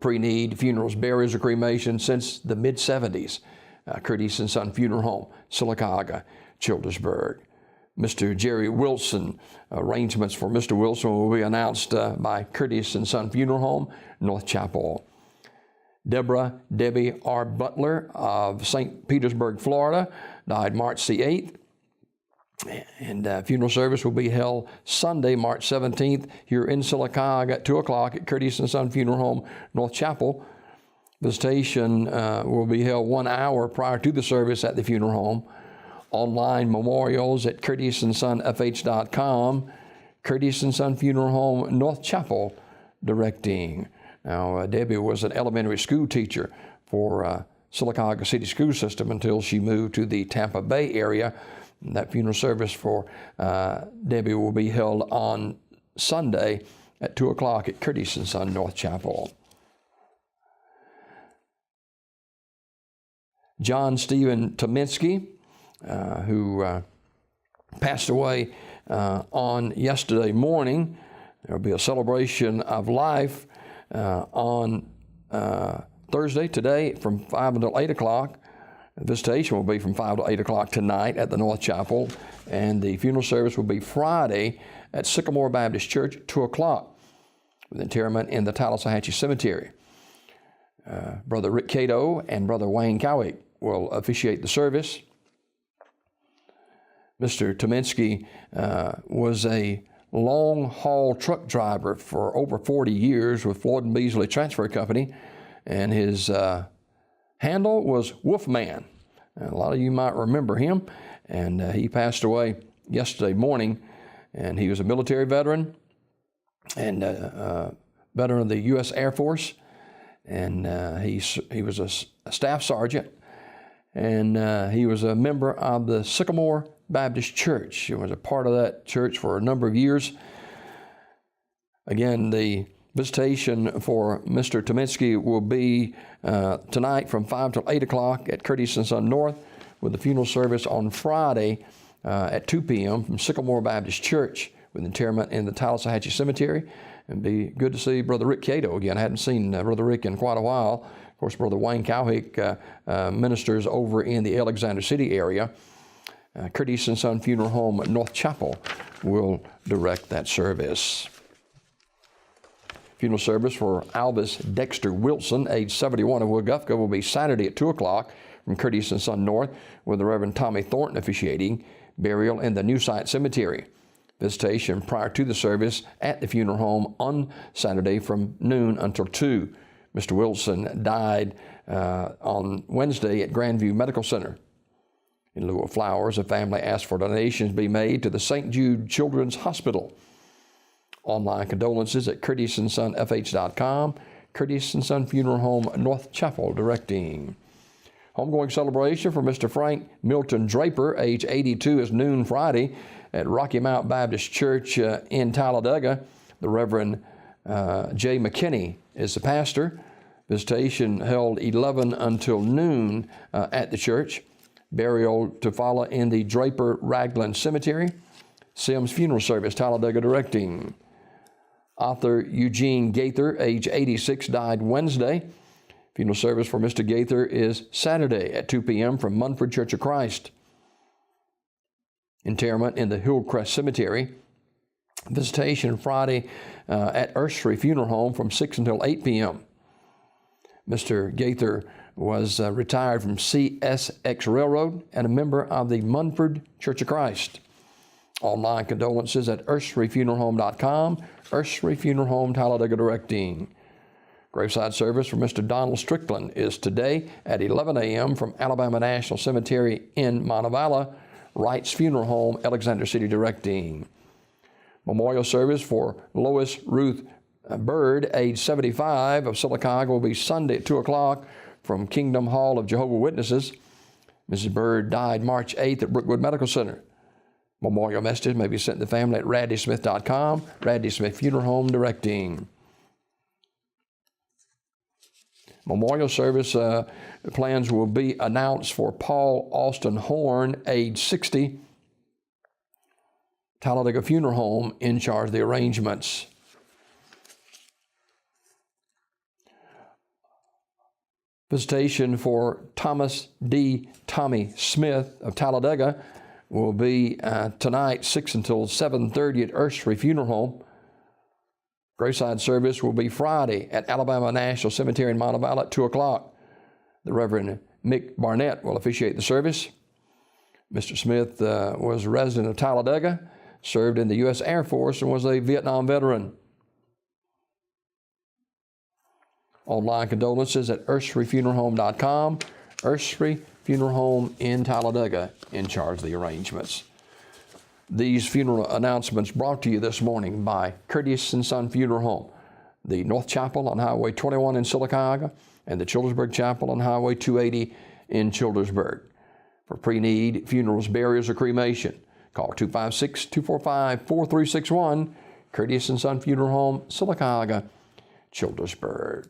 pre-need funerals, burials, or cremation since the mid-70s. Curtis and Son Funeral Home, Sylacauga, Childersburg. Mr. Jerry Wilson, arrangements for Mr. Wilson will be announced by Curtis and Son Funeral Home, North Chapel. Debbie R. Butler of St. Petersburg, Florida, died March the 8th. And funeral service will be held Sunday, March 17th, here in Sylacauga at 2 o'clock at Curtis and Son Funeral Home, North Chapel. Visitation will be held 1 hour prior to the service at the funeral home. Online memorials at curtisandsonfh.com. Curtis and Son Funeral Home, North Chapel, directing. Now, Debbie was an elementary school teacher for Sylacauga City School System until she moved to the Tampa Bay area. That funeral service for Debbie will be held on Sunday at 2 o'clock at Curtis and Son, North Chapel. John Stephen Tominski, who passed away on yesterday morning. There will be a celebration of life on Thursday, today, from 5 until 8 o'clock. The visitation will be from 5 to 8 o'clock tonight at the North Chapel, and the funeral service will be Friday at Sycamore Baptist Church, 2 o'clock, with interment in the Tallahatchie Cemetery. Brother Rick Cato and Brother Wayne Cowick will officiate the service. Mr. Tominski was a long-haul truck driver for over 40 years with Floyd and Beasley Transfer Company, and his handle was Wolfman. And a lot of you might remember him, and he passed away yesterday morning, and he was a military veteran and veteran of the U.S. Air Force, and he was a staff sergeant, and he was a member of the Sycamore Baptist Church. He was a part of that church for a number of years. Again, the visitation for Mr. Tominski will be tonight from 5 till 8 o'clock at Curtis and Son North, with the funeral service on Friday at 2 p.m. from Sycamore Baptist Church, with interment in the Tallahatchie Cemetery. And be good to see Brother Rick Cato again. I hadn't seen Brother Rick in quite a while. Of course, Brother Wayne Cowick ministers over in the Alexander City area. Curtis and Son Funeral Home, North Chapel, will direct that service. Funeral service for Albus Dexter Wilson, age 71, of Wagufka, will be Saturday at 2 o'clock from Curtis and Son North, with the Reverend Tommy Thornton officiating. Burial in the New Site Cemetery. Visitation prior to the service at the funeral home on Saturday from noon until 2. Mr. Wilson died on Wednesday at Grandview Medical Center. In lieu of flowers, the family asked for donations be made to the St. Jude Children's Hospital. Online condolences at curtisandsonfh.com. Curtis and Son Funeral Home, North Chapel, directing. Homegoing celebration for Mr. Frank Milton Draper, age 82, is noon Friday at Rocky Mount Baptist Church in Talladega. The Reverend Jay McKinney is the pastor. Visitation held 11 until noon at the church. Burial to follow in the Draper Ragland Cemetery. Sims Funeral Service, Talladega, directing. Author Eugene Gaither, age 86, died Wednesday. Funeral service for Mr. Gaither is Saturday at 2 p.m. from Munford Church of Christ. Interment in the Hillcrest Cemetery. Visitation Friday at Ursery Funeral Home from 6 until 8 p.m. Mr. Gaither was retired from CSX Railroad and a member of the Munford Church of Christ. Online condolences at urseryfuneralhome.com. Ursery Funeral Home, Talladega, directing. Graveside service for Mr. Donald Strickland is today at 11 a.m. from Alabama National Cemetery in Montevallo. Wright's Funeral Home, Alexander City, directing. Memorial service for Lois Ruth Bird, age 75, of Sylacauga, will be Sunday at 2 o'clock from Kingdom Hall of Jehovah's Witnesses. Mrs. Bird died March 8th at Brookwood Medical Center. Memorial messages may be sent to the family at raddysmith.com. Raddy Smith Funeral Home, directing. Memorial service plans will be announced for Paul Austin Horn, age 60. Talladega Funeral Home in charge of the arrangements. Visitation for Thomas D. Tommy Smith of Talladega will be tonight, 6 until 7:30 at Ursery Funeral Home. Graveside service will be Friday at Alabama National Cemetery in Montevallo at 2 o'clock. The Reverend Mick Barnett will officiate the service. Mr. Smith was a resident of Talladega, served in the U.S. Air Force, and was a Vietnam veteran. Online condolences at urseryfuneralhome.com. Ursery Funeral Home in Talladega in charge of the arrangements. These funeral announcements brought to you this morning by Curtis & Son Funeral Home, the North Chapel on Highway 21 in Sylacauga, and the Childersburg Chapel on Highway 280 in Childersburg. For pre-need funerals, burials, or cremation, call 256-245-4361, Curtis & Son Funeral Home, Sylacauga, Childersburg.